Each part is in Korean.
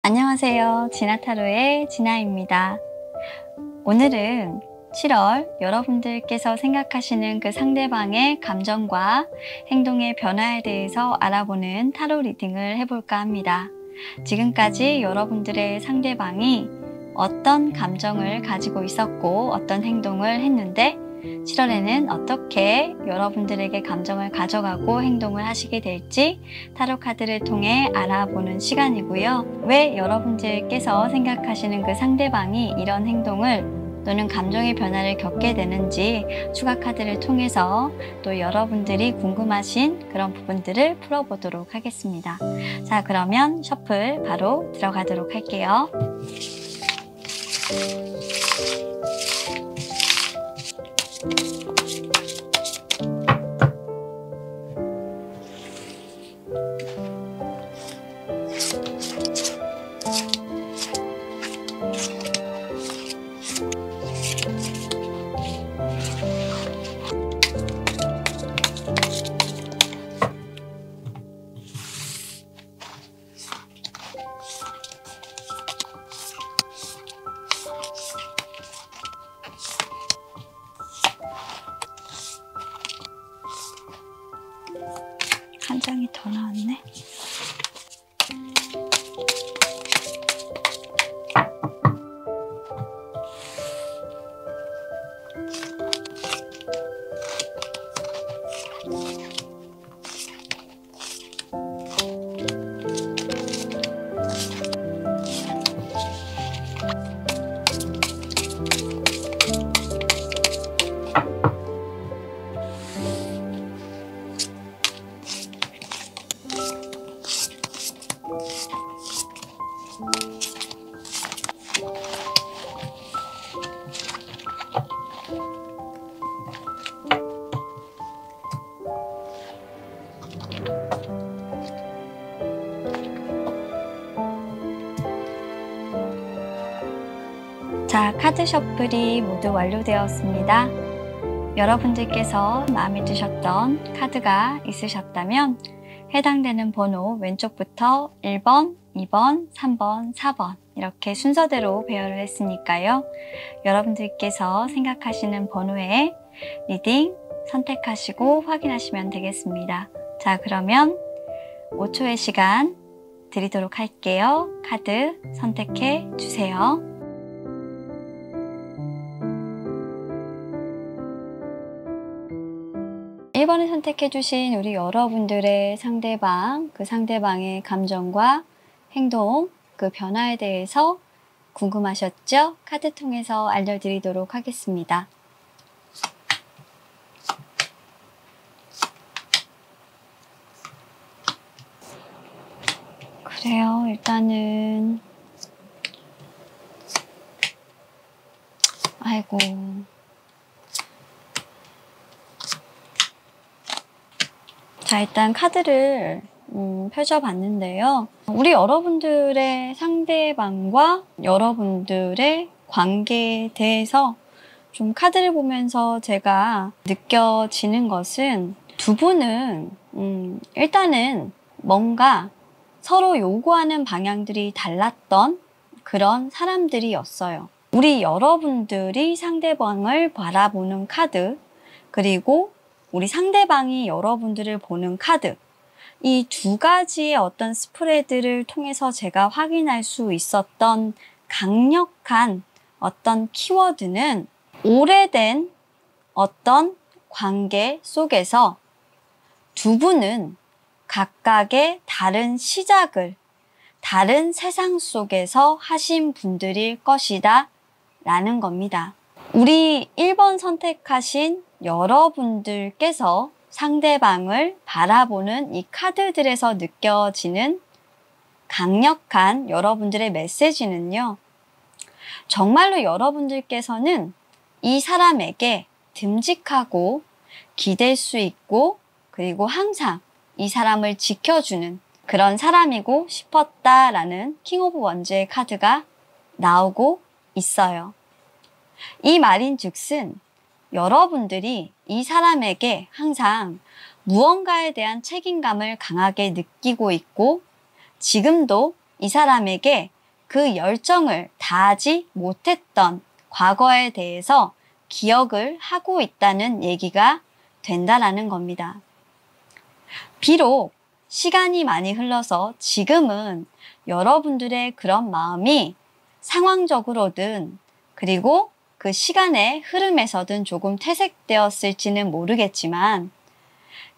안녕하세요. 진아타로의 진아입니다. 오늘은 7월 여러분들께서 생각하시는 그 상대방의 감정과 행동의 변화에 대해서 알아보는 타로 리딩을 해볼까 합니다. 지금까지 여러분들의 상대방이 어떤 감정을 가지고 있었고 어떤 행동을 했는데 7월에는 어떻게 여러분들에게 감정을 가져가고 행동을 하시게 될지 타로 카드를 통해 알아보는 시간이고요. 왜 여러분들께서 생각하시는 그 상대방이 이런 행동을 또는 감정의 변화를 겪게 되는지 추가 카드를 통해서 또 여러분들이 궁금하신 그런 부분들을 풀어보도록 하겠습니다. 자, 그러면 셔플 바로 들어가도록 할게요. 한 장이 더 나왔네. 자, 카드 셔플이 모두 완료되었습니다. 여러분들께서 마음에 드셨던 카드가 있으셨다면 해당되는 번호 왼쪽부터 1번, 2번, 3번, 4번 이렇게 순서대로 배열을 했으니까요. 여러분들께서 생각하시는 번호에 리딩 선택하시고 확인하시면 되겠습니다. 자, 그러면 5초의 시간 드리도록 할게요. 카드 선택해 주세요. 일 번을 선택해주신 우리 여러분들의 상대방, 그 상대방의 감정과 행동, 그 변화에 대해서 궁금하셨죠? 카드 통해서 알려드리도록 하겠습니다. 그래요, 일단은 아이고. 자, 일단 카드를 펼쳐봤는데요. 우리 여러분들의 상대방과 여러분들의 관계에 대해서 좀 카드를 보면서 제가 느껴지는 것은 두 분은 일단은 뭔가 서로 요구하는 방향들이 달랐던 그런 사람들이었어요. 우리 여러분들이 상대방을 바라보는 카드, 그리고 우리 상대방이 여러분들을 보는 카드, 이 두 가지의 어떤 스프레드를 통해서 제가 확인할 수 있었던 강력한 어떤 키워드는 오래된 어떤 관계 속에서 두 분은 각각의 다른 시작을 다른 세상 속에서 하신 분들일 것이다 라는 겁니다. 우리 1번 선택하신 여러분들께서 상대방을 바라보는 이 카드들에서 느껴지는 강력한 여러분들의 메시지는요. 정말로 여러분들께서는 이 사람에게 듬직하고 기댈 수 있고 그리고 항상 이 사람을 지켜주는 그런 사람이고 싶었다라는 킹 오브 원즈의 카드가 나오고 있어요. 이 말인즉슨 여러분들이 이 사람에게 항상 무언가에 대한 책임감을 강하게 느끼고 있고 지금도 이 사람에게 그 열정을 다하지 못했던 과거에 대해서 기억을 하고 있다는 얘기가 된다라는 겁니다. 비록 시간이 많이 흘러서 지금은 여러분들의 그런 마음이 상황적으로든 그리고 그 시간의 흐름에서든 조금 퇴색되었을지는 모르겠지만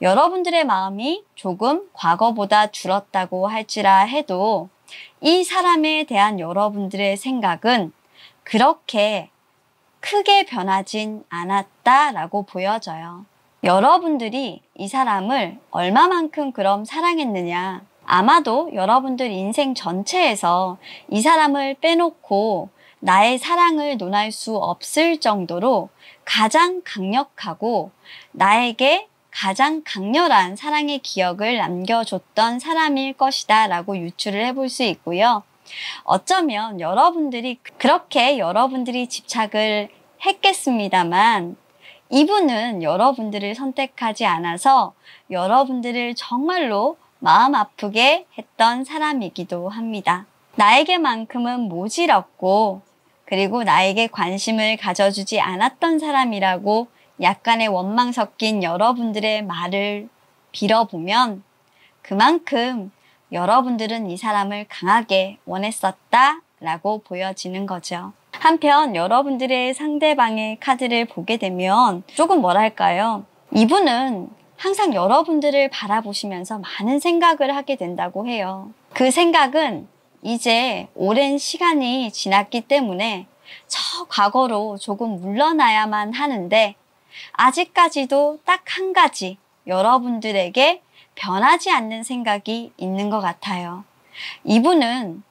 여러분들의 마음이 조금 과거보다 줄었다고 할지라 해도 이 사람에 대한 여러분들의 생각은 그렇게 크게 변하진 않았다라고 보여져요. 여러분들이 이 사람을 얼마만큼 그럼 사랑했느냐? 아마도 여러분들 인생 전체에서 이 사람을 빼놓고 나의 사랑을 논할 수 없을 정도로 가장 강력하고 나에게 가장 강렬한 사랑의 기억을 남겨줬던 사람일 것이다 라고 유추를 해볼 수 있고요. 어쩌면 그렇게 여러분들이 집착을 했겠습니다만 이분은 여러분들을 선택하지 않아서 여러분들을 정말로 마음 아프게 했던 사람이기도 합니다. 나에게만큼은 모질었고 그리고 나에게 관심을 가져주지 않았던 사람이라고 약간의 원망 섞인 여러분들의 말을 빌어보면 그만큼 여러분들은 이 사람을 강하게 원했었다라고 보여지는 거죠. 한편 여러분들의 상대방의 카드를 보게 되면 조금 뭐랄까요? 이분은 항상 여러분들을 바라보시면서 많은 생각을 하게 된다고 해요. 그 생각은 이제 오랜 시간이 지났기 때문에 저 과거로 조금 물러나야만 하는데 아직까지도 딱 한 가지 여러분들에게 변하지 않는 생각이 있는 것 같아요. 이분은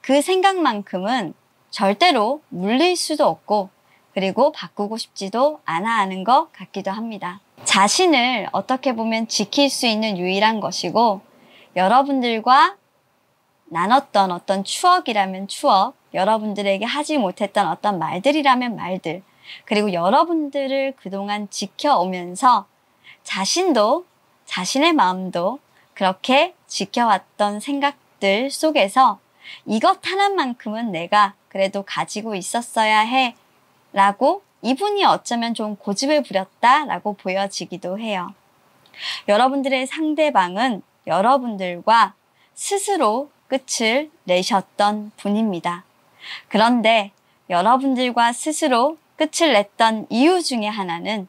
그 생각만큼은 절대로 물릴 수도 없고 그리고 바꾸고 싶지도 않아 하는 것 같기도 합니다. 자신을 어떻게 보면 지킬 수 있는 유일한 것이고 여러분들과 나눴던 어떤 추억이라면 추억, 여러분들에게 하지 못했던 어떤 말들이라면 말들, 그리고 여러분들을 그동안 지켜오면서 자신도 자신의 마음도 그렇게 지켜왔던 생각들 속에서 이것 하나만큼은 내가 그래도 가지고 있었어야 해 라고 이분이 어쩌면 좀 고집을 부렸다 라고 보여지기도 해요. 여러분들의 상대방은 여러분들과 스스로 끝을 내셨던 분입니다. 그런데 여러분들과 스스로 끝을 냈던 이유 중에 하나는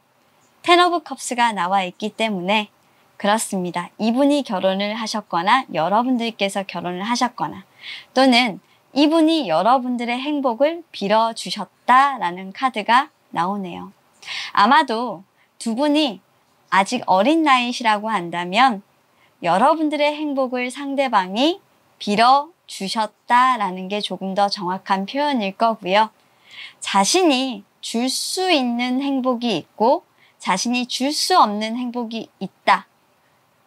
텐 오브 컵스가 나와 있기 때문에 그렇습니다. 이분이 결혼을 하셨거나 여러분들께서 결혼을 하셨거나 또는 이분이 여러분들의 행복을 빌어주셨다라는 카드가 나오네요. 아마도 두 분이 아직 어린 나이시라고 한다면 여러분들의 행복을 상대방이 빌어주셨다라는 게 조금 더 정확한 표현일 거고요. 자신이 줄 수 있는 행복이 있고 자신이 줄 수 없는 행복이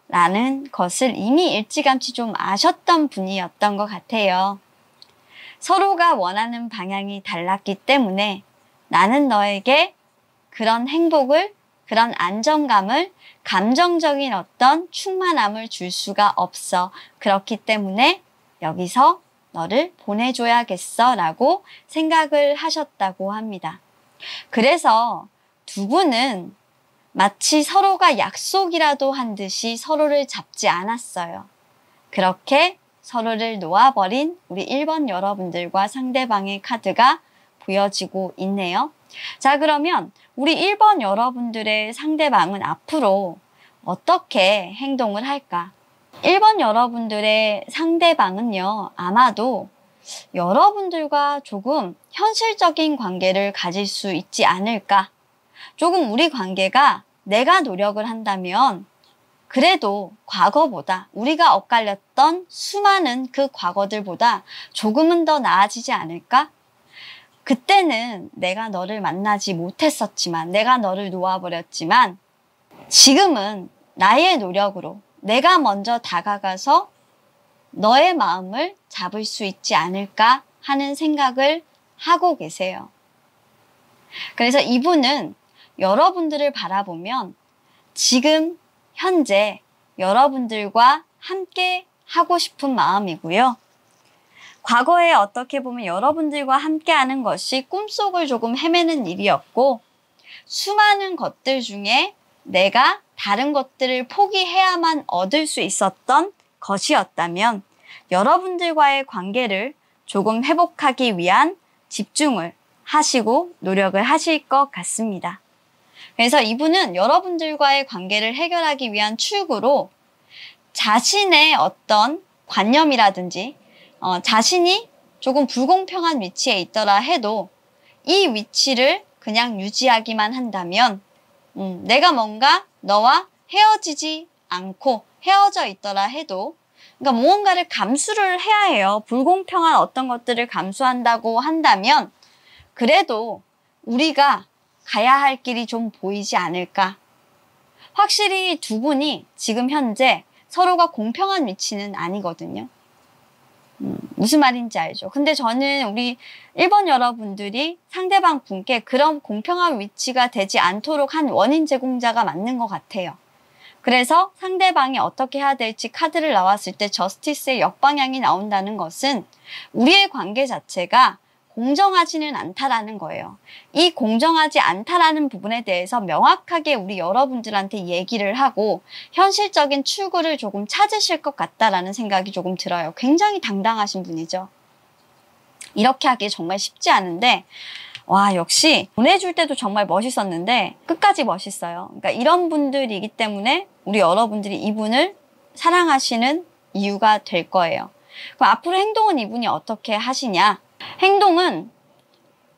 있다라는 것을 이미 일찌감치 좀 아셨던 분이었던 것 같아요. 서로가 원하는 방향이 달랐기 때문에 나는 너에게 그런 행복을, 그런 안정감을, 감정적인 어떤 충만함을 줄 수가 없어. 그렇기 때문에 여기서 너를 보내줘야겠어 라고 생각을 하셨다고 합니다. 그래서 두 분은 마치 서로가 약속이라도 한 듯이 서로를 잡지 않았어요. 그렇게 서로를 놓아버린 우리 1번 여러분들과 상대방의 카드가 보여지고 있네요. 자, 그러면 우리 1번 여러분들의 상대방은 앞으로 어떻게 행동을 할까? 1번 여러분들의 상대방은요, 아마도 여러분들과 조금 현실적인 관계를 가질 수 있지 않을까? 조금 우리 관계가 내가 노력을 한다면 그래도 과거보다 우리가 엇갈렸던 수많은 그 과거들보다 조금은 더 나아지지 않을까? 그때는 내가 너를 만나지 못했었지만 내가 너를 놓아버렸지만 지금은 나의 노력으로 내가 먼저 다가가서 너의 마음을 잡을 수 있지 않을까 하는 생각을 하고 계세요. 그래서 이분은 여러분들을 바라보면 지금 현재 여러분들과 함께 하고 싶은 마음이고요. 과거에 어떻게 보면 여러분들과 함께하는 것이 꿈속을 조금 헤매는 일이었고 수많은 것들 중에 내가 다른 것들을 포기해야만 얻을 수 있었던 것이었다면 여러분들과의 관계를 조금 회복하기 위한 집중을 하시고 노력을 하실 것 같습니다. 그래서 이분은 여러분들과의 관계를 해결하기 위한 출구로 자신의 어떤 관념이라든지 자신이 조금 불공평한 위치에 있더라 해도 이 위치를 그냥 유지하기만 한다면 내가 뭔가 너와 헤어지지 않고 헤어져 있더라 해도 그러니까 무언가를 감수를 해야 해요. 불공평한 어떤 것들을 감수한다고 한다면 그래도 우리가 가야 할 길이 좀 보이지 않을까. 확실히 두 분이 지금 현재 서로가 공평한 위치는 아니거든요. 무슨 말인지 알죠? 근데 저는 우리 1번 여러분들이 상대방 분께 그런 공평한 위치가 되지 않도록 한 원인 제공자가 맞는 것 같아요. 그래서 상대방이 어떻게 해야 될지 카드를 나왔을 때 저스티스의 역방향이 나온다는 것은 우리의 관계 자체가 공정하지는 않다라는 거예요. 이 공정하지 않다라는 부분에 대해서 명확하게 우리 여러분들한테 얘기를 하고 현실적인 출구를 조금 찾으실 것 같다라는 생각이 조금 들어요. 굉장히 당당하신 분이죠. 이렇게 하기 정말 쉽지 않은데 와 역시 보내줄 때도 정말 멋있었는데 끝까지 멋있어요. 그러니까 이런 분들이기 때문에 우리 여러분들이 이분을 사랑하시는 이유가 될 거예요. 그럼 앞으로 행동은 이분이 어떻게 하시냐? 행동은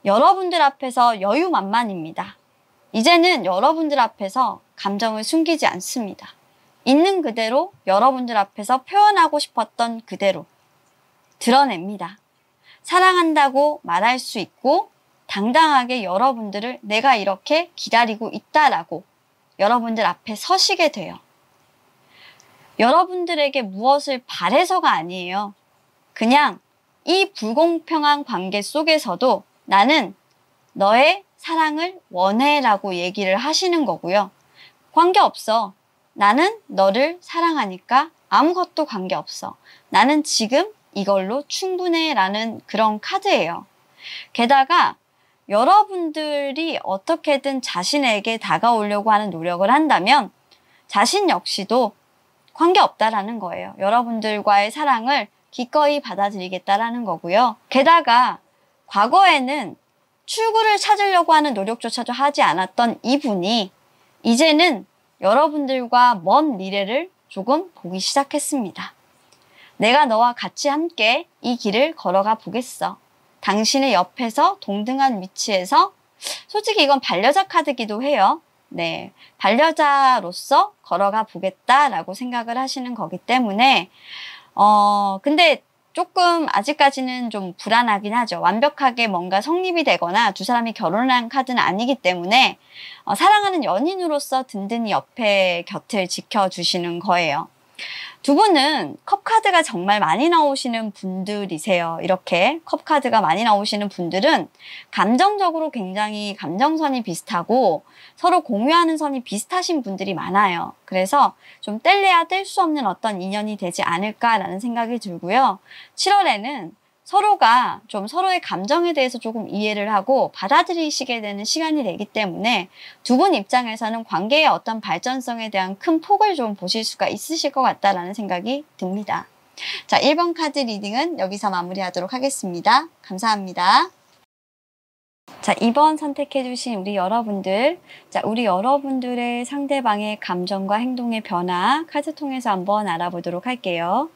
여러분들 앞에서 여유만만입니다. 이제는 여러분들 앞에서 감정을 숨기지 않습니다. 있는 그대로 여러분들 앞에서 표현하고 싶었던 그대로 드러냅니다. 사랑한다고 말할 수 있고 당당하게 여러분들을 내가 이렇게 기다리고 있다라고 여러분들 앞에 서시게 돼요. 여러분들에게 무엇을 바래서가 아니에요. 그냥 이 불공평한 관계 속에서도 나는 너의 사랑을 원해 라고 얘기를 하시는 거고요. 관계없어. 나는 너를 사랑하니까 아무것도 관계없어. 나는 지금 이걸로 충분해 라는 그런 카드예요. 게다가 여러분들이 어떻게든 자신에게 다가오려고 하는 노력을 한다면 자신 역시도 관계없다라는 거예요. 여러분들과의 사랑을 기꺼이 받아들이겠다라는 거고요. 게다가 과거에는 출구를 찾으려고 하는 노력조차도 하지 않았던 이분이 이제는 여러분들과 먼 미래를 조금 보기 시작했습니다. 내가 너와 같이 함께 이 길을 걸어가 보겠어. 당신의 옆에서 동등한 위치에서 솔직히 이건 반려자 카드기도 해요. 네, 반려자로서 걸어가 보겠다라고 생각을 하시는 거기 때문에 근데 조금 아직까지는 좀 불안하긴 하죠. 완벽하게 뭔가 성립이 되거나 두 사람이 결혼한 카드는 아니기 때문에 사랑하는 연인으로서 든든히 옆에 곁을 지켜주시는 거예요. 두 분은 컵카드가 정말 많이 나오시는 분들이세요. 이렇게 컵카드가 많이 나오시는 분들은 감정적으로 굉장히 감정선이 비슷하고 서로 공유하는 선이 비슷하신 분들이 많아요. 그래서 좀 뗄래야 뗄 수 없는 어떤 인연이 되지 않을까라는 생각이 들고요. 7월에는 서로가 좀 서로의 감정에 대해서 조금 이해를 하고 받아들이시게 되는 시간이 되기 때문에 두 분 입장에서는 관계의 어떤 발전성에 대한 큰 폭을 좀 보실 수가 있으실 것 같다라는 생각이 듭니다. 자, 1번 카드 리딩은 여기서 마무리하도록 하겠습니다. 감사합니다. 자, 2번 선택해 주신 우리 여러분들, 자, 우리 여러분들의 상대방의 감정과 행동의 변화 카드 통해서 한번 알아보도록 할게요.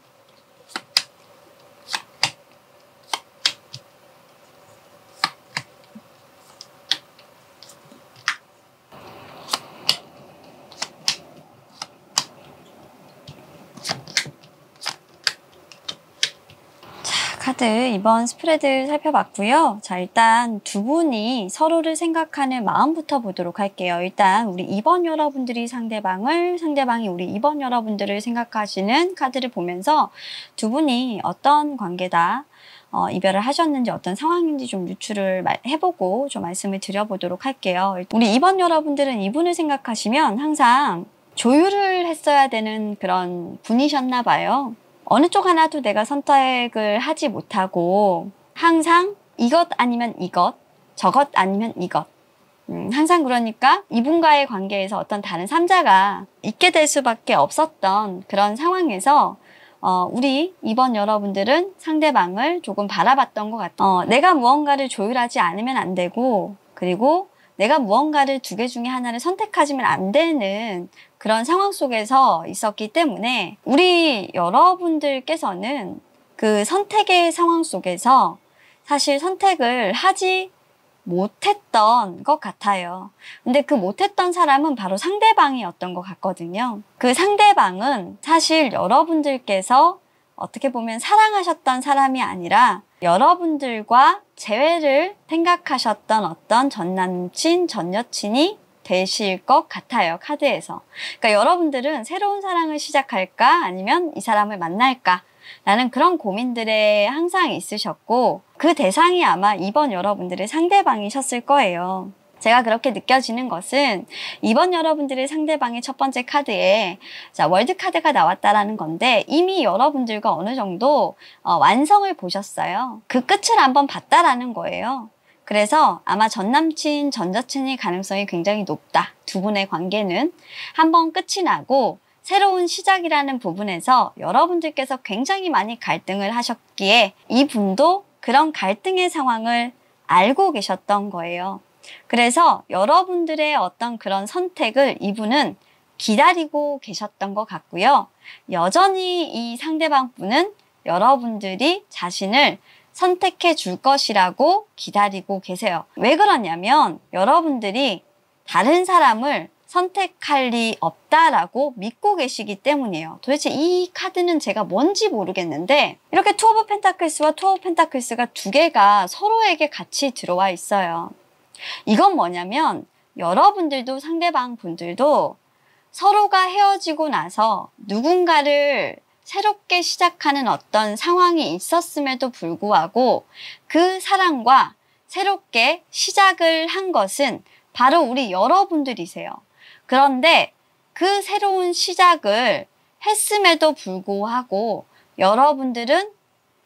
카드 이번 스프레드 살펴봤고요. 자, 일단 두 분이 서로를 생각하는 마음부터 보도록 할게요. 일단 우리 2번 여러분들이 상대방이 우리 2번 여러분들을 생각하시는 카드를 보면서 두 분이 어떤 관계다, 이별을 하셨는지 어떤 상황인지 좀 유추를 해보고 좀 말씀을 드려보도록 할게요. 우리 2번 여러분들은 이분을 생각하시면 항상 조율을 했어야 되는 그런 분이셨나 봐요. 어느 쪽 하나도 내가 선택을 하지 못하고 항상 이것 아니면 이것, 저것 아니면 이것. 항상 그러니까 이분과의 관계에서 어떤 다른 삼자가 있게 될 수밖에 없었던 그런 상황에서 우리 이번 여러분들은 상대방을 조금 바라봤던 것 같아요. 내가 무언가를 조율하지 않으면 안 되고, 그리고 내가 무언가를 두 개 중에 하나를 선택하지면 안 되는 그런 상황 속에서 있었기 때문에 우리 여러분들께서는 그 선택의 상황 속에서 사실 선택을 하지 못했던 것 같아요. 근데 그 못했던 사람은 바로 상대방이었던 것 같거든요. 그 상대방은 사실 여러분들께서 어떻게 보면 사랑하셨던 사람이 아니라 여러분들과 재회를 생각하셨던 어떤 전남친, 전여친이 되실 것 같아요, 카드에서. 그러니까 여러분들은 새로운 사랑을 시작할까? 아니면 이 사람을 만날까? 라는 그런 고민들에 항상 있으셨고, 그 대상이 아마 이번 여러분들의 상대방이셨을 거예요. 제가 그렇게 느껴지는 것은 이번 여러분들의 상대방의 첫 번째 카드에 월드 카드가 나왔다라는 건데, 이미 여러분들과 어느 정도 완성을 보셨어요. 그 끝을 한번 봤다라는 거예요. 그래서 아마 전남친, 전여친일 가능성이 굉장히 높다. 두 분의 관계는 한번 끝이 나고 새로운 시작이라는 부분에서 여러분들께서 굉장히 많이 갈등을 하셨기에 이분도 그런 갈등의 상황을 알고 계셨던 거예요. 그래서 여러분들의 어떤 그런 선택을 이분은 기다리고 계셨던 것 같고요. 여전히 이 상대방 분은 여러분들이 자신을 선택해 줄 것이라고 기다리고 계세요. 왜 그러냐면 여러분들이 다른 사람을 선택할 리 없다라고 믿고 계시기 때문이에요. 도대체 이 카드는 제가 뭔지 모르겠는데 이렇게 투 오브 펜타클스와 투 오브 펜타클스가 두 개가 서로에게 같이 들어와 있어요. 이건 뭐냐면 여러분들도 상대방 분들도 서로가 헤어지고 나서 누군가를 새롭게 시작하는 어떤 상황이 있었음에도 불구하고 그 사랑과 새롭게 시작을 한 것은 바로 우리 여러분들이세요. 그런데 그 새로운 시작을 했음에도 불구하고 여러분들은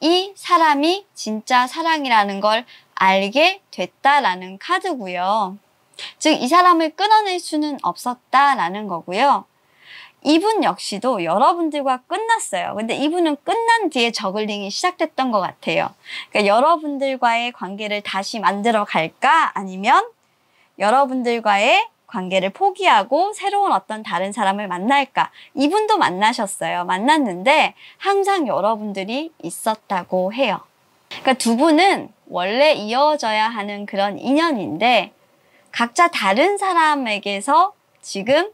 이 사람이 진짜 사랑이라는 걸 알게 됐다라는 카드고요. 즉, 이 사람을 끊어낼 수는 없었다라는 거고요. 이분 역시도 여러분들과 끝났어요. 근데 이분은 끝난 뒤에 저글링이 시작됐던 것 같아요. 그러니까 여러분들과의 관계를 다시 만들어 갈까? 아니면 여러분들과의 관계를 포기하고 새로운 어떤 다른 사람을 만날까? 이분도 만나셨어요. 만났는데 항상 여러분들이 있었다고 해요. 그러니까 두 분은 원래 이어져야 하는 그런 인연인데 각자 다른 사람에게서 지금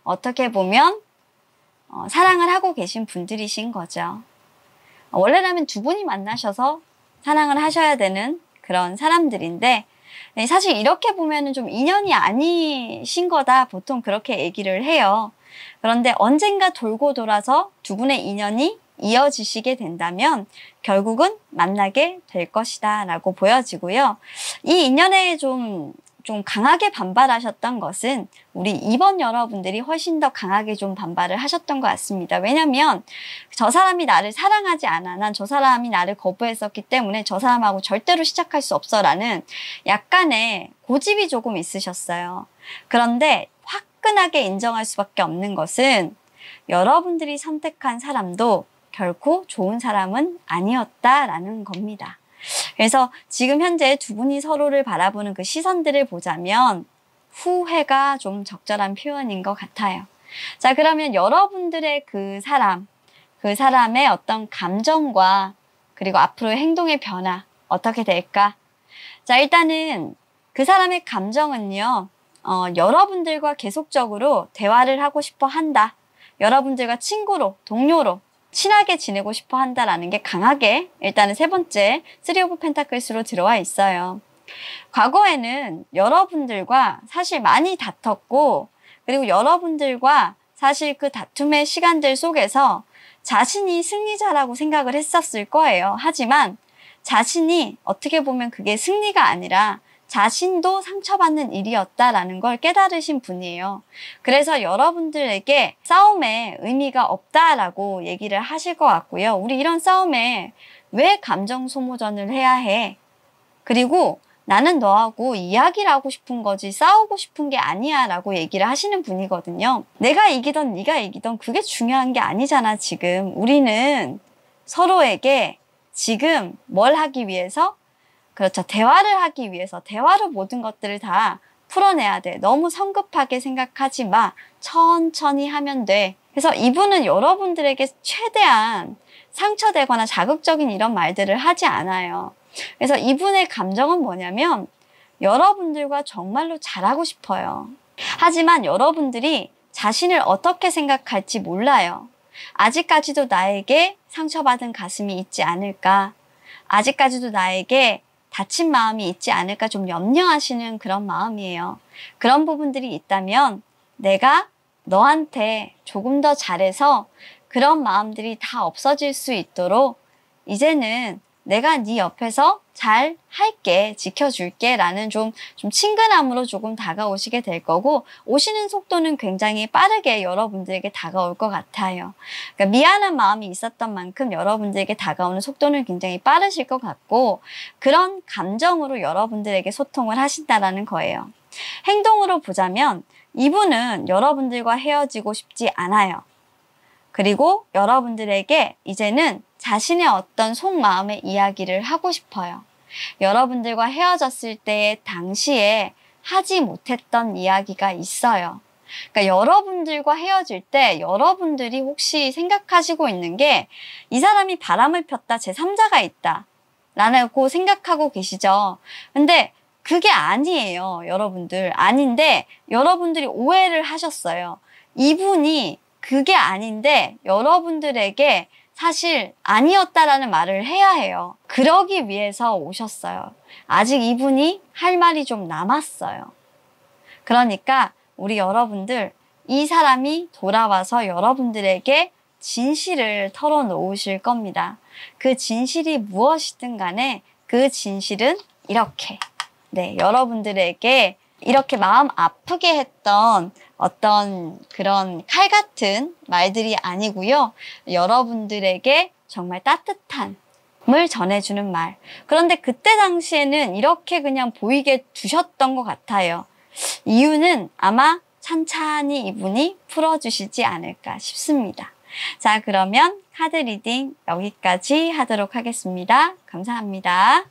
어떻게 보면 사랑을 하고 계신 분들이신 거죠. 원래라면 두 분이 만나셔서 사랑을 하셔야 되는 그런 사람들인데 사실 이렇게 보면은 좀 인연이 아니신 거다 보통 그렇게 얘기를 해요. 그런데 언젠가 돌고 돌아서 두 분의 인연이 이어지시게 된다면 결국은 만나게 될 것이다 라고 보여지고요. 이 인연에 좀 강하게 반발하셨던 것은 우리 이번 여러분들이 훨씬 더 강하게 좀 반발을 하셨던 것 같습니다. 왜냐면 저 사람이 나를 사랑하지 않아. 난 저 사람이 나를 거부했었기 때문에 저 사람하고 절대로 시작할 수 없어 라는 약간의 고집이 조금 있으셨어요. 그런데 화끈하게 인정할 수밖에 없는 것은 여러분들이 선택한 사람도 결코 좋은 사람은 아니었다라는 겁니다. 그래서 지금 현재 두 분이 서로를 바라보는 그 시선들을 보자면 후회가 좀 적절한 표현인 것 같아요. 자, 그러면 여러분들의 그 사람의 어떤 감정과 그리고 앞으로의 행동의 변화 어떻게 될까? 자, 일단은 그 사람의 감정은요, 여러분들과 계속적으로 대화를 하고 싶어 한다. 여러분들과 친구로, 동료로 친하게 지내고 싶어 한다라는 게 강하게 일단은 세 번째 쓰리 오브 펜타클스로 들어와 있어요. 과거에는 여러분들과 사실 많이 다퉜고 그리고 여러분들과 사실 그 다툼의 시간들 속에서 자신이 승리자라고 생각을 했었을 거예요. 하지만 자신이 어떻게 보면 그게 승리가 아니라 자신도 상처받는 일이었다라는 걸 깨달으신 분이에요. 그래서 여러분들에게 싸움에 의미가 없다라고 얘기를 하실 것 같고요. 우리 이런 싸움에 왜 감정 소모전을 해야 해? 그리고 나는 너하고 이야기를 하고 싶은 거지 싸우고 싶은 게 아니야 라고 얘기를 하시는 분이거든요. 내가 이기던 네가 이기던 그게 중요한 게 아니잖아. 지금 우리는 서로에게 지금 뭘 하기 위해서, 그렇죠, 대화를 하기 위해서 대화로 모든 것들을 다 풀어내야 돼. 너무 성급하게 생각하지 마. 천천히 하면 돼. 그래서 이분은 여러분들에게 최대한 상처되거나 자극적인 이런 말들을 하지 않아요. 그래서 이분의 감정은 뭐냐면 여러분들과 정말로 잘하고 싶어요. 하지만 여러분들이 자신을 어떻게 생각할지 몰라요. 아직까지도 나에게 상처받은 가슴이 있지 않을까? 아직까지도 나에게 다친 마음이 있지 않을까 좀 염려하시는 그런 마음이에요. 그런 부분들이 있다면 내가 너한테 조금 더 잘해서 그런 마음들이 다 없어질 수 있도록 이제는 내가 네 옆에서 잘 할게, 지켜줄게 라는 좀 친근함으로 조금 다가오시게 될 거고, 오시는 속도는 굉장히 빠르게 여러분들에게 다가올 것 같아요. 그러니까 미안한 마음이 있었던 만큼 여러분들에게 다가오는 속도는 굉장히 빠르실 것 같고, 그런 감정으로 여러분들에게 소통을 하신다라는 거예요. 행동으로 보자면 이분은 여러분들과 헤어지고 싶지 않아요. 그리고 여러분들에게 이제는 자신의 어떤 속마음의 이야기를 하고 싶어요. 여러분들과 헤어졌을 때의 당시에 하지 못했던 이야기가 있어요. 그러니까 여러분들과 헤어질 때 여러분들이 혹시 생각하시고 있는 게 이 사람이 바람을 폈다, 제3자가 있다 라고 생각하고 계시죠. 근데 그게 아니에요. 여러분들 아닌데 여러분들이 오해를 하셨어요. 이분이 그게 아닌데 여러분들에게 사실 아니었다라는 말을 해야 해요. 그러기 위해서 오셨어요. 아직 이분이 할 말이 좀 남았어요. 그러니까 우리 여러분들, 이 사람이 돌아와서 여러분들에게 진실을 털어놓으실 겁니다. 그 진실이 무엇이든 간에 그 진실은 이렇게, 여러분들에게 이렇게 마음 아프게 했던 어떤 그런 칼 같은 말들이 아니고요. 여러분들에게 정말 따뜻함을 전해주는 말. 그런데 그때 당시에는 이렇게 그냥 보이게 두셨던 것 같아요. 이유는 아마 찬찬히 이분이 풀어주시지 않을까 싶습니다. 자, 그러면 카드 리딩 여기까지 하도록 하겠습니다. 감사합니다.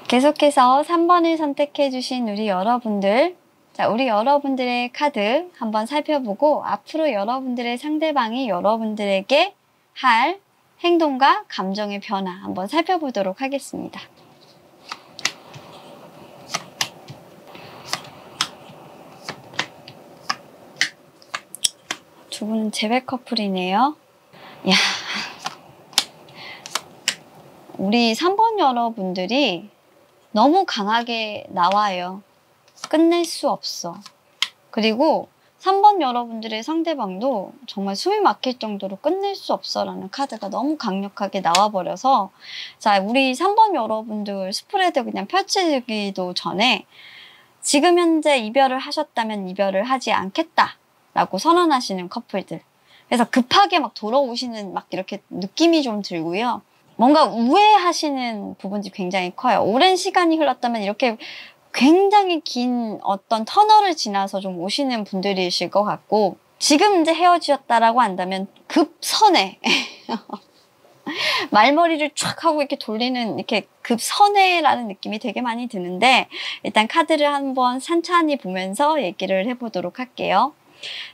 계속해서 3번을 선택해 주신 우리 여러분들, 자, 우리 여러분들의 카드 한번 살펴보고 앞으로 여러분들의 상대방이 여러분들에게 할 행동과 감정의 변화 한번 살펴보도록 하겠습니다. 두 분은 재백 커플이네요. 야, 우리 3번 여러분들이 너무 강하게 나와요. 끝낼 수 없어. 그리고 3번 여러분들의 상대방도 정말 숨이 막힐 정도로 끝낼 수 없어 라는 카드가 너무 강력하게 나와버려서, 자, 우리 3번 여러분들 스프레드 그냥 펼치기도 전에 지금 현재 이별을 하셨다면 이별을 하지 않겠다 라고 선언하시는 커플들. 그래서 급하게 막 돌아오시는 막 이렇게 느낌이 좀 들고요. 뭔가 우회하시는 부분이 굉장히 커요. 오랜 시간이 흘렀다면 이렇게 굉장히 긴 어떤 터널을 지나서 좀 오시는 분들이실 것 같고, 지금 이제 헤어지셨다라고 한다면 급선회. 말머리를 촥 하고 이렇게 돌리는 이렇게 급선회라는 느낌이 되게 많이 드는데, 일단 카드를 한번 찬찬히 보면서 얘기를 해보도록 할게요.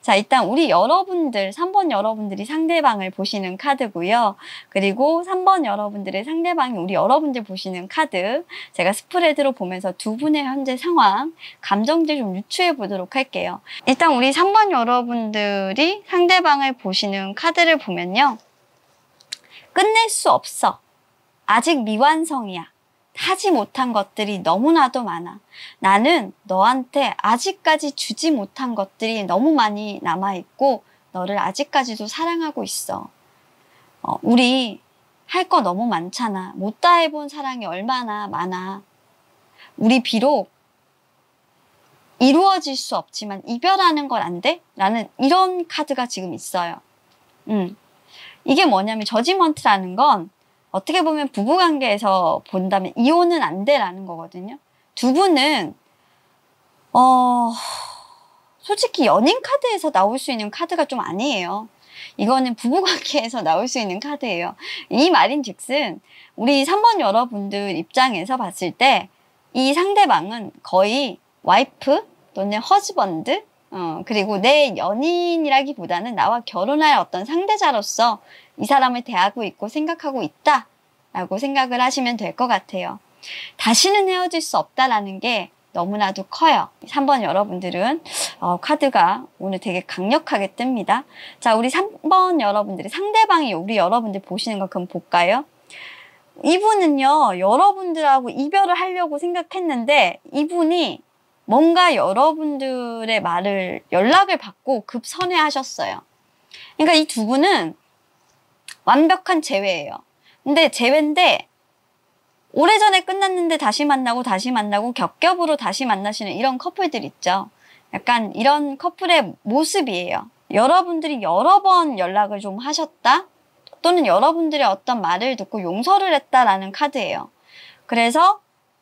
자, 일단 우리 여러분들, 3번 여러분들이 상대방을 보시는 카드고요. 그리고 3번 여러분들의 상대방이 우리 여러분들 보시는 카드, 제가 스프레드로 보면서 두 분의 현재 상황, 감정들 좀 유추해 보도록 할게요. 일단 우리 3번 여러분들이 상대방을 보시는 카드를 보면요. 끝낼 수 없어. 아직 미완성이야. 하지 못한 것들이 너무나도 많아. 나는 너한테 아직까지 주지 못한 것들이 너무 많이 남아있고 너를 아직까지도 사랑하고 있어. 우리 할 거 너무 많잖아. 못 다 해본 사랑이 얼마나 많아. 우리 비록 이루어질 수 없지만 이별하는 건 안 돼? 라는 이런 카드가 지금 있어요. 이게 뭐냐면 저지먼트라는 건 어떻게 보면 부부관계에서 본다면 이혼은 안 돼라는 거거든요. 두 분은 솔직히 연인 카드에서 나올 수 있는 카드가 좀 아니에요. 이거는 부부관계에서 나올 수 있는 카드예요. 이 말인즉슨 우리 3번 여러분들 입장에서 봤을 때 이 상대방은 거의 와이프 또는 허즈번드 그리고 내 연인이라기보다는 나와 결혼할 어떤 상대자로서 이 사람을 대하고 있고 생각하고 있다라고 생각을 하시면 될 것 같아요. 다시는 헤어질 수 없다라는 게 너무나도 커요. 3번 여러분들은 카드가 오늘 되게 강력하게 뜹니다. 자, 우리 3번 여러분들이 상대방이 우리 여러분들 보시는 거 그럼 볼까요? 이분은요, 여러분들하고 이별을 하려고 생각했는데 이분이 뭔가 여러분들의 연락을 받고 급선회하셨어요. 그러니까 이 두 분은 완벽한 재회예요. 근데 재회인데 오래전에 끝났는데 다시 만나고 겹겹으로 다시 만나시는 이런 커플들 있죠. 약간 이런 커플의 모습이에요. 여러분들이 여러 번 연락을 좀 하셨다? 또는 여러분들의 어떤 말을 듣고 용서를 했다라는 카드예요. 그래서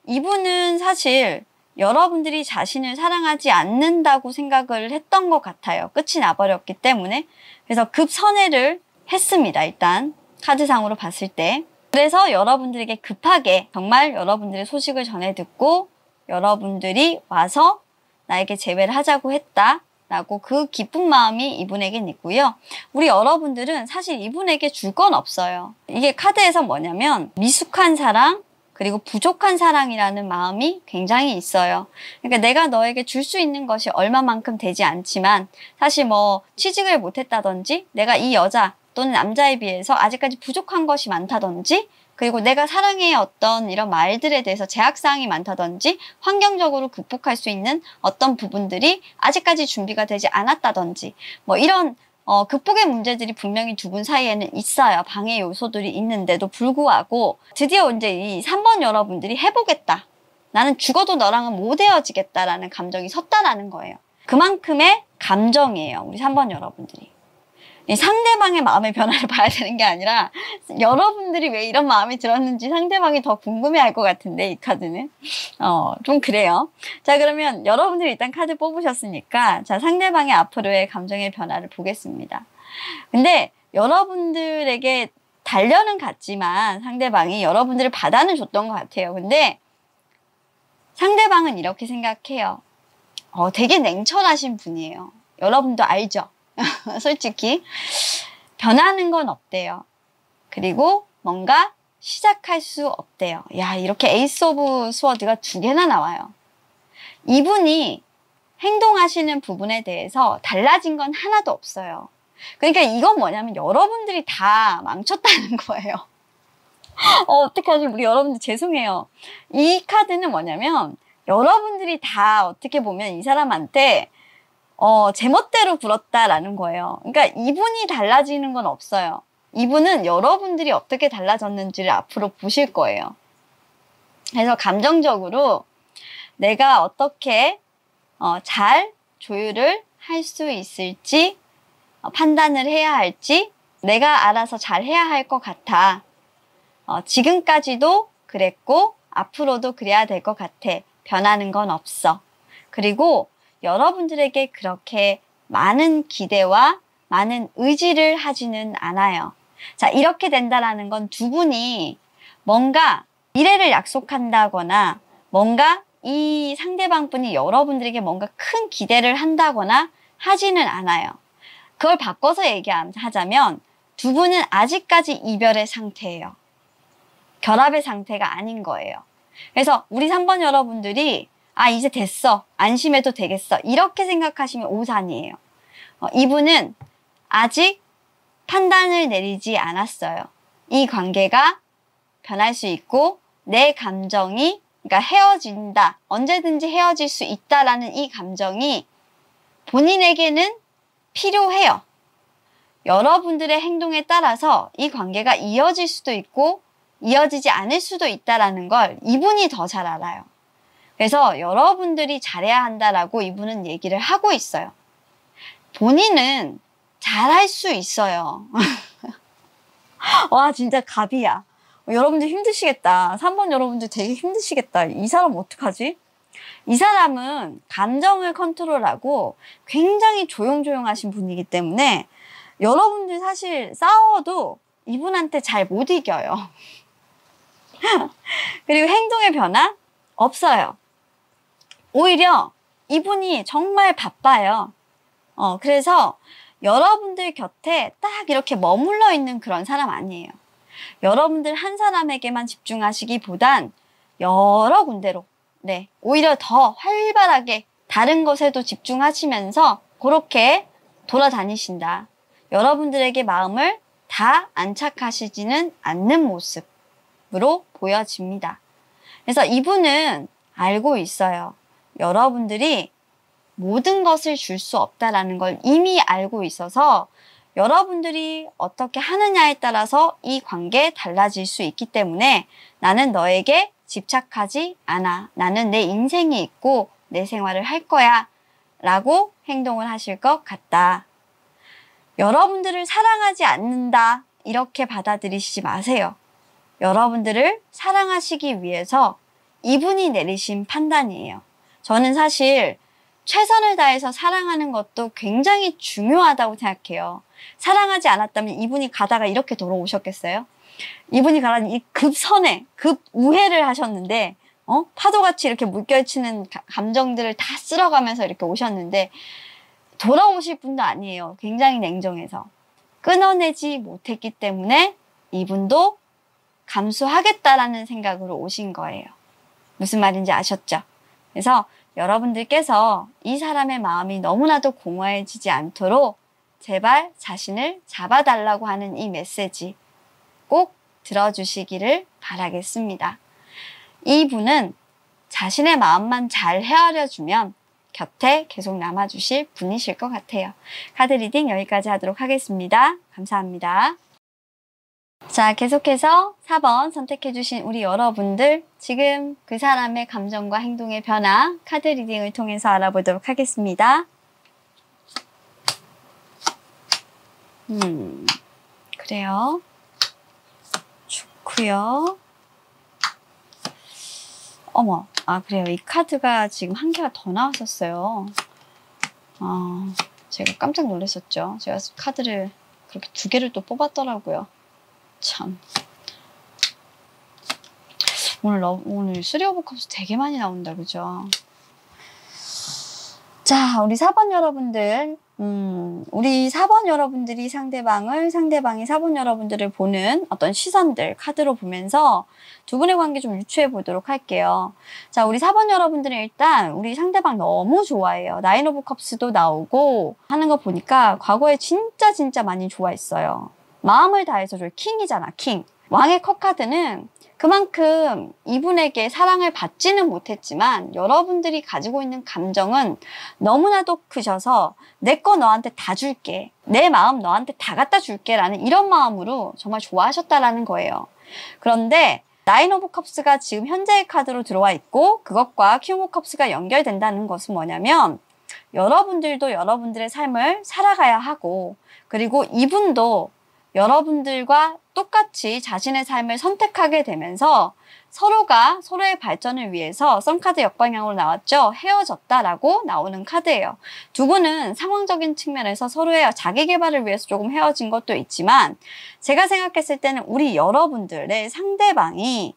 이분은 사실 여러분들이 자신을 사랑하지 않는다고 생각을 했던 것 같아요. 끝이 나버렸기 때문에. 그래서 급선회를 했습니다. 일단 카드상으로 봤을 때. 그래서 여러분들에게 급하게 정말 여러분들의 소식을 전해 듣고 여러분들이 와서 나에게 재회를 하자고 했다 라고 그 기쁜 마음이 이분에겐 있고요. 우리 여러분들은 사실 이분에게 줄 건 없어요. 이게 카드에서 뭐냐면 미숙한 사랑 그리고 부족한 사랑이라는 마음이 굉장히 있어요. 그러니까 내가 너에게 줄 수 있는 것이 얼마만큼 되지 않지만 사실 뭐 취직을 못했다든지 내가 이 여자 또는 남자에 비해서 아직까지 부족한 것이 많다든지 그리고 내가 사랑의 어떤 이런 말들에 대해서 제약사항이 많다든지 환경적으로 극복할 수 있는 어떤 부분들이 아직까지 준비가 되지 않았다든지 뭐 이런 극복의 문제들이 분명히 두 분 사이에는 있어요. 방해 요소들이 있는데도 불구하고 드디어 이제 이 3번 여러분들이 해보겠다. 나는 죽어도 너랑은 못 헤어지겠다라는 감정이 섰다라는 거예요. 그만큼의 감정이에요. 우리 3번 여러분들이. 이 상대방의 마음의 변화를 봐야 되는 게 아니라 여러분들이 왜 이런 마음이 들었는지 상대방이 더 궁금해할 것 같은데 이 카드는 좀 그래요. 자, 그러면 여러분들이 일단 카드 뽑으셨으니까 자, 상대방의 앞으로의 감정의 변화를 보겠습니다. 근데 여러분들에게 단련은 갔지만 상대방이 여러분들을 받아는 줬던 것 같아요. 근데 상대방은 이렇게 생각해요. 되게 냉철하신 분이에요. 여러분도 알죠? 솔직히 변하는 건 없대요. 그리고 뭔가 시작할 수 없대요. 야, 이렇게 에이스 오브 스워드가 2개나 나와요. 이분이 행동하시는 부분에 대해서 달라진 건 하나도 없어요. 그러니까 이건 뭐냐면 여러분들이 다 망쳤다는 거예요. 어떡하지? 우리 여러분들 죄송해요. 이 카드는 뭐냐면 여러분들이 다 어떻게 보면 이 사람한테 제멋대로 굴었다라는 거예요. 그러니까 이분이 달라지는 건 없어요. 이분은 여러분들이 어떻게 달라졌는지를 앞으로 보실 거예요. 그래서 감정적으로 내가 어떻게 잘 조율을 할 수 있을지 판단을 해야 할지 내가 알아서 잘 해야 할 것 같아. 지금까지도 그랬고 앞으로도 그래야 될 것 같아. 변하는 건 없어. 그리고 여러분들에게 그렇게 많은 기대와 많은 의지를 하지는 않아요. 자, 이렇게 된다라는 건 두 분이 뭔가 미래를 약속한다거나 뭔가 이 상대방 분이 여러분들에게 뭔가 큰 기대를 한다거나 하지는 않아요. 그걸 바꿔서 얘기하자면 두 분은 아직까지 이별의 상태예요. 결합의 상태가 아닌 거예요. 그래서 우리 3번 여러분들이 이제 됐어. 안심해도 되겠어. 이렇게 생각하시면 오산이에요. 이분은 아직 판단을 내리지 않았어요. 이 관계가 변할 수 있고 내 감정이 그러니까 헤어진다. 언제든지 헤어질 수 있다라는 이 감정이 본인에게는 필요해요. 여러분들의 행동에 따라서 이 관계가 이어질 수도 있고 이어지지 않을 수도 있다라는 걸 이분이 더 잘 알아요. 그래서 여러분들이 잘해야 한다라고 이분은 얘기를 하고 있어요. 본인은 잘할 수 있어요. 와, 진짜 갑이야. 여러분들 힘드시겠다. 3번 여러분들 되게 힘드시겠다. 이 사람 어떡하지? 이 사람은 감정을 컨트롤하고 굉장히 조용조용하신 분이기 때문에 여러분들 사실 싸워도 이분한테 잘 못 이겨요. 그리고 행동의 변화 없어요. 오히려 이분이 정말 바빠요. 그래서 여러분들 곁에 딱 이렇게 머물러 있는 그런 사람 아니에요. 여러분들 한 사람에게만 집중하시기보단 여러 군데로, 네, 오히려 더 활발하게 다른 것에도 집중하시면서 그렇게 돌아다니신다. 여러분들에게 마음을 다 안착하시지는 않는 모습으로 보여집니다. 그래서 이분은 알고 있어요. 여러분들이 모든 것을 줄 수 없다라는 걸 이미 알고 있어서 여러분들이 어떻게 하느냐에 따라서 이 관계 달라질 수 있기 때문에 나는 너에게 집착하지 않아. 나는 내 인생이 있고 내 생활을 할 거야. 라고 행동을 하실 것 같다. 여러분들을 사랑하지 않는다. 이렇게 받아들이시지 마세요. 여러분들을 사랑하시기 위해서 이분이 내리신 판단이에요. 저는 사실 최선을 다해서 사랑하는 것도 굉장히 중요하다고 생각해요. 사랑하지 않았다면 이분이 가다가 이렇게 돌아오셨겠어요? 이분이 가다니 이 급선회, 급우회를 하셨는데 파도같이 이렇게 물결치는 감정들을 다 쓸어가면서 이렇게 오셨는데 돌아오실 분도 아니에요. 굉장히 냉정해서. 끊어내지 못했기 때문에 이분도 감수하겠다라는 생각으로 오신 거예요. 무슨 말인지 아셨죠? 그래서 여러분들께서 이 사람의 마음이 너무나도 공허해지지 않도록 제발 자신을 잡아달라고 하는 이 메시지 꼭 들어주시기를 바라겠습니다. 이분은 자신의 마음만 잘 헤아려주면 곁에 계속 남아주실 분이실 것 같아요. 카드 리딩 여기까지 하도록 하겠습니다. 감사합니다. 자, 계속해서 4번 선택해주신 우리 여러분들, 지금 그 사람의 감정과 행동의 변화 카드 리딩을 통해서 알아보도록 하겠습니다. 그래요. 좋고요. 어머, 그래요. 이 카드가 지금 한 개가 더 나왔었어요. 제가 깜짝 놀랐었죠. 제가 카드를 그렇게 2개를 또 뽑았더라고요. 참. 오늘 3 오브 컵스 되게 많이 나온다, 그죠? 자, 우리 4번 여러분들, 우리 4번 여러분들이 상대방이 4번 여러분들을 보는 어떤 시선들 카드로 보면서 두 분의 관계 좀 유추해 보도록 할게요. 자, 우리 4번 여러분들은 일단 우리 상대방 너무 좋아해요. 9 오브 컵스도 나오고 하는 거 보니까 과거에 진짜 많이 좋아했어요. 마음을 다해서 줘요. 킹이잖아, 킹. 왕의 컵 카드는 그만큼 이분에게 사랑을 받지는 못했지만 여러분들이 가지고 있는 감정은 너무나도 크셔서 내 거 너한테 다 줄게. 내 마음 너한테 다 갖다 줄게. 라는 이런 마음으로 정말 좋아하셨다라는 거예요. 그런데 9 오브 컵스가 지금 현재의 카드로 들어와 있고 그것과 킹 오브 컵스가 연결된다는 것은 뭐냐면 여러분들도 여러분들의 삶을 살아가야 하고 그리고 이분도 여러분들과 똑같이 자신의 삶을 선택하게 되면서 서로가 서로의 발전을 위해서 썬카드 역방향으로 나왔죠. 헤어졌다라고 나오는 카드예요. 두 분은 상황적인 측면에서 서로의 자기 개발을 위해서 조금 헤어진 것도 있지만 제가 생각했을 때는 우리 여러분들의 상대방이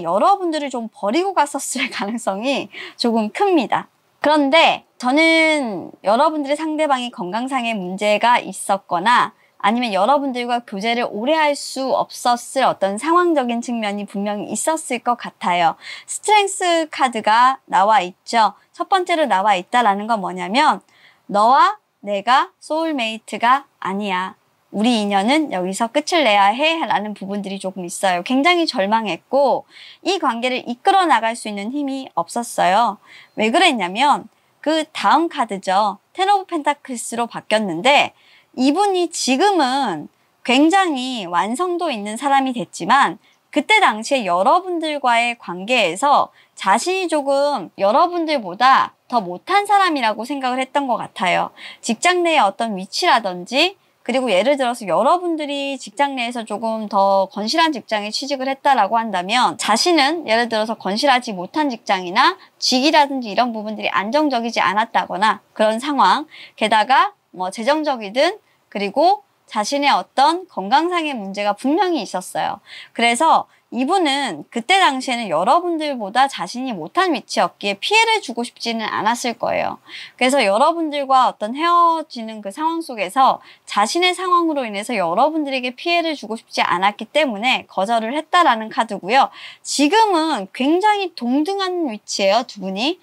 여러분들을 좀 버리고 갔었을 가능성이 조금 큽니다. 그런데 저는 여러분들의 상대방이 건강상의 문제가 있었거나 아니면 여러분들과 교제를 오래 할 수 없었을 어떤 상황적인 측면이 분명히 있었을 것 같아요. 스트렝스 카드가 나와 있죠. 첫 번째로 나와 있다라는 건 뭐냐면 너와 내가 소울메이트가 아니야. 우리 인연은 여기서 끝을 내야 해 라는 부분들이 조금 있어요. 굉장히 절망했고 이 관계를 이끌어 나갈 수 있는 힘이 없었어요. 왜 그랬냐면 그 다음 카드죠. 10 오브 펜타클스로 바뀌었는데 이분이 지금은 굉장히 완성도 있는 사람이 됐지만 그때 당시에 여러분들과의 관계에서 자신이 조금 여러분들보다 더 못한 사람이라고 생각을 했던 것 같아요. 직장 내의 어떤 위치라든지, 그리고 예를 들어서 여러분들이 직장 내에서 조금 더 건실한 직장에 취직을 했다라고 한다면, 자신은 예를 들어서 건실하지 못한 직장이나 직이라든지 이런 부분들이 안정적이지 않았다거나 그런 상황, 게다가 뭐 재정적이든, 그리고 자신의 어떤 건강상의 문제가 분명히 있었어요. 그래서 이분은 그때 당시에는 여러분들보다 자신이 못한 위치였기에 피해를 주고 싶지는 않았을 거예요. 그래서 여러분들과 어떤 헤어지는 그 상황 속에서 자신의 상황으로 인해서 여러분들에게 피해를 주고 싶지 않았기 때문에 거절을 했다라는 카드고요. 지금은 굉장히 동등한 위치예요, 두 분이.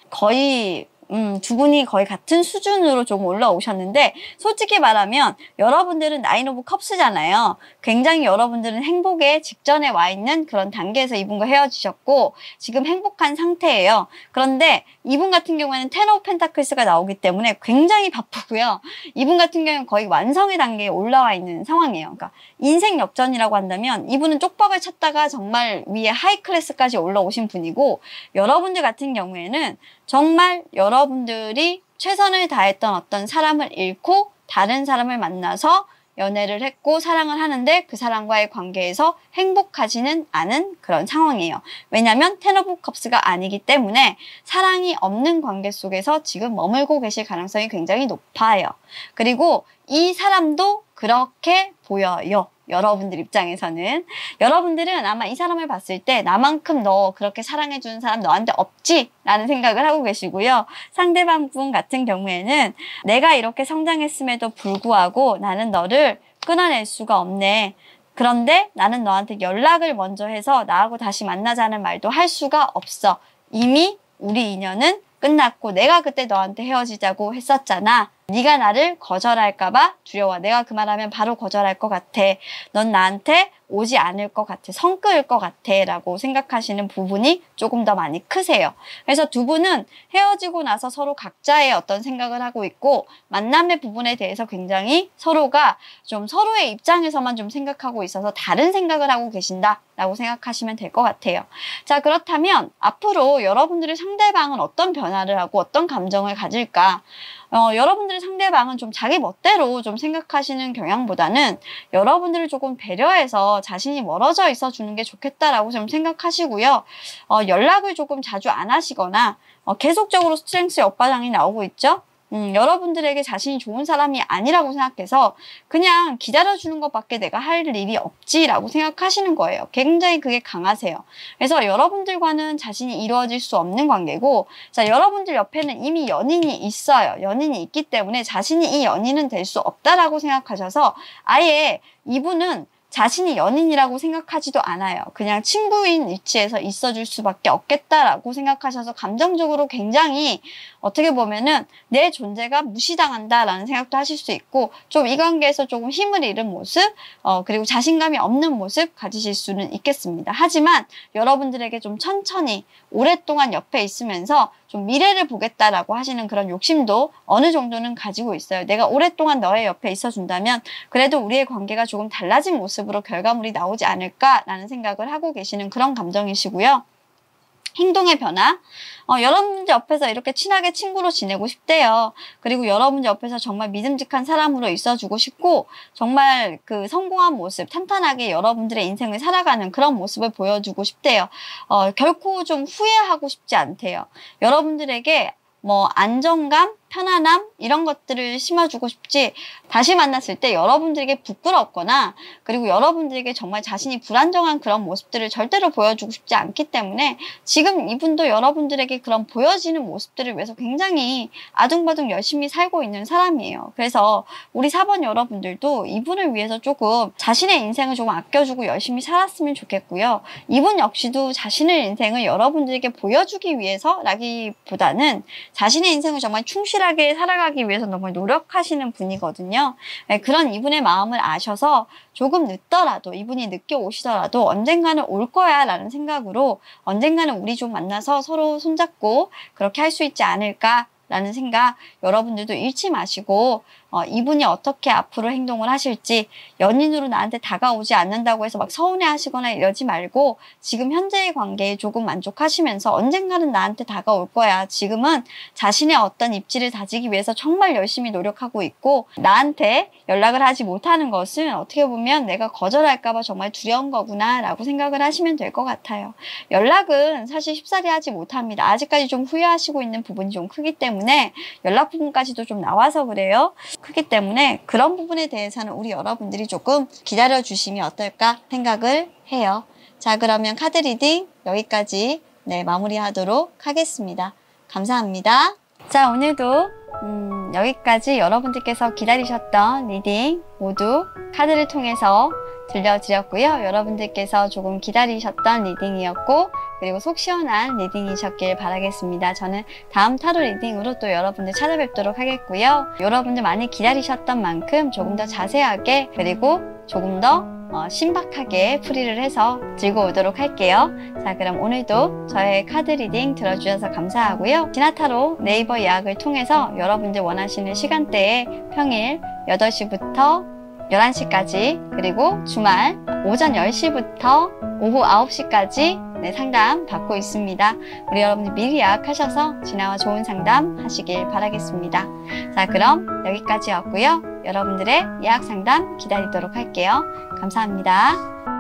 두 분이 거의 같은 수준으로 좀 올라오셨는데, 솔직히 말하면 여러분들은 나인 오브 컵스잖아요. 굉장히 여러분들은 행복의 직전에 와 있는 그런 단계에서 이분과 헤어지셨고 지금 행복한 상태예요. 그런데 이분 같은 경우에는 텐 오브 펜타클스가 나오기 때문에 굉장히 바쁘고요. 이분 같은 경우는 거의 완성의 단계에 올라와 있는 상황이에요. 그러니까 인생 역전이라고 한다면 이분은 쪽박을 찾다가 정말 위에 하이 클래스까지 올라오신 분이고, 여러분들 같은 경우에는 정말 여러분들이 최선을 다했던 어떤 사람을 잃고 다른 사람을 만나서 연애를 했고 사랑을 하는데 그 사람과의 관계에서 행복하지는 않은 그런 상황이에요. 왜냐하면 텐 오브 컵스가 아니기 때문에 사랑이 없는 관계 속에서 지금 머물고 계실 가능성이 굉장히 높아요. 그리고 이 사람도 그렇게 보여요. 여러분들 입장에서는. 여러분들은 아마 이 사람을 봤을 때 나만큼 너 그렇게 사랑해주는 사람 너한테 없지? 라는 생각을 하고 계시고요. 상대방 분 같은 경우에는 내가 이렇게 성장했음에도 불구하고 나는 너를 끊어낼 수가 없네. 그런데 나는 너한테 연락을 먼저 해서 나하고 다시 만나자는 말도 할 수가 없어. 이미 우리 인연은 끝났고 내가 그때 너한테 헤어지자고 했었잖아. 네가 나를 거절할까봐 두려워. 내가 그 말하면 바로 거절할 것 같아. 넌 나한테 오지 않을 것 같아. 성 끄을 것 같아. 라고 생각하시는 부분이 조금 더 많이 크세요. 그래서 두 분은 헤어지고 나서 서로 각자의 어떤 생각을 하고 있고, 만남의 부분에 대해서 굉장히 서로가 좀 서로의 입장에서만 좀 생각하고 있어서 다른 생각을 하고 계신다 라고 생각하시면 될 것 같아요. 자, 그렇다면 앞으로 여러분들의 상대방은 어떤 변화를 하고 어떤 감정을 가질까? 여러분들의 상대방은 좀 자기 멋대로 좀 생각하시는 경향보다는 여러분들을 조금 배려해서 자신이 멀어져 있어 주는 게 좋겠다라고 좀 생각하시고요. 연락을 조금 자주 안 하시거나 계속적으로 스트렝스 옆바닥이 나오고 있죠. 여러분들에게 자신이 좋은 사람이 아니라고 생각해서 그냥 기다려주는 것밖에 내가 할 일이 없지라고 생각하시는 거예요. 굉장히 그게 강하세요. 그래서 여러분들과는 자신이 이루어질 수 없는 관계고, 자, 여러분들 옆에는 이미 연인이 있어요. 연인이 있기 때문에 자신이 이 연인은 될 수 없다라고 생각하셔서 아예 이분은 자신이 연인이라고 생각하지도 않아요. 그냥 친구인 위치에서 있어줄 수밖에 없겠다라고 생각하셔서 감정적으로 굉장히 어떻게 보면은 내 존재가 무시당한다라는 생각도 하실 수 있고, 좀 이 관계에서 조금 힘을 잃은 모습, 그리고 자신감이 없는 모습 가지실 수는 있겠습니다. 하지만 여러분들에게 좀 천천히 오랫동안 옆에 있으면서 좀 미래를 보겠다라고 하시는 그런 욕심도 어느 정도는 가지고 있어요. 내가 오랫동안 너의 옆에 있어준다면 그래도 우리의 관계가 조금 달라진 모습으로 결과물이 나오지 않을까라는 생각을 하고 계시는 그런 감정이시고요. 행동의 변화. 여러분들 옆에서 이렇게 친하게 친구로 지내고 싶대요. 그리고 여러분들 옆에서 정말 믿음직한 사람으로 있어주고 싶고, 정말 그 성공한 모습, 탄탄하게 여러분들의 인생을 살아가는 그런 모습을 보여주고 싶대요. 결코 좀 후회하고 싶지 않대요. 여러분들에게 뭐 안정감, 편안함 이런 것들을 심어주고 싶지, 다시 만났을 때 여러분들에게 부끄럽거나 그리고 여러분들에게 정말 자신이 불안정한 그런 모습들을 절대로 보여주고 싶지 않기 때문에 지금 이분도 여러분들에게 그런 보여지는 모습들을 위해서 굉장히 아둥바둥 열심히 살고 있는 사람이에요. 그래서 우리 4번 여러분들도 이분을 위해서 조금 자신의 인생을 조금 아껴주고 열심히 살았으면 좋겠고요. 이분 역시도 자신의 인생을 여러분들에게 보여주기 위해서라기보다는 자신의 인생을 정말 충실하게 살아가기 위해서 너무 노력하시는 분이거든요. 그런 이분의 마음을 아셔서 조금 늦더라도, 이분이 늦게 오시더라도 언젠가는 올 거야 라는 생각으로 언젠가는 우리 좀 만나서 서로 손잡고 그렇게 할 수 있지 않을까 라는 생각 여러분들도 잃지 마시고 이분이 어떻게 앞으로 행동을 하실지, 연인으로 나한테 다가오지 않는다고 해서 막 서운해 하시거나 이러지 말고 지금 현재의 관계에 조금 만족하시면서 언젠가는 나한테 다가올 거야. 지금은 자신의 어떤 입지를 다지기 위해서 정말 열심히 노력하고 있고, 나한테 연락을 하지 못하는 것은 어떻게 보면 내가 거절할까 봐 정말 두려운 거구나 라고 생각을 하시면 될 것 같아요. 연락은 사실 쉽사리 하지 못합니다. 아직까지 좀 후회하시고 있는 부분이 좀 크기 때문에, 연락 부분까지도 좀 나와서 그래요. 크기 때문에 그런 부분에 대해서는 우리 여러분들이 조금 기다려 주시면 어떨까 생각을 해요. 자, 그러면 카드 리딩 여기까지 마무리하도록 하겠습니다. 감사합니다. 자, 오늘도 여기까지 여러분들께서 기다리셨던 리딩 모두 카드를 통해서 들려드렸고요. 여러분들께서 조금 기다리셨던 리딩이었고, 그리고 속 시원한 리딩이셨길 바라겠습니다. 저는 다음 타로 리딩으로 또 여러분들 찾아뵙도록 하겠고요. 여러분들 많이 기다리셨던 만큼 조금 더 자세하게, 그리고 조금 더 신박하게 풀이를 해서 들고 오도록 할게요. 자, 그럼 오늘도 저의 카드 리딩 들어주셔서 감사하고요. 지나타로 네이버 예약을 통해서 여러분들 원하시는 시간대에 평일 8시부터 11시까지, 그리고 주말 오전 10시부터 오후 9시까지 상담 받고 있습니다. 우리 여러분들 미리 예약하셔서 진아와 좋은 상담 하시길 바라겠습니다. 자, 그럼 여기까지였고요. 여러분들의 예약 상담 기다리도록 할게요. 감사합니다.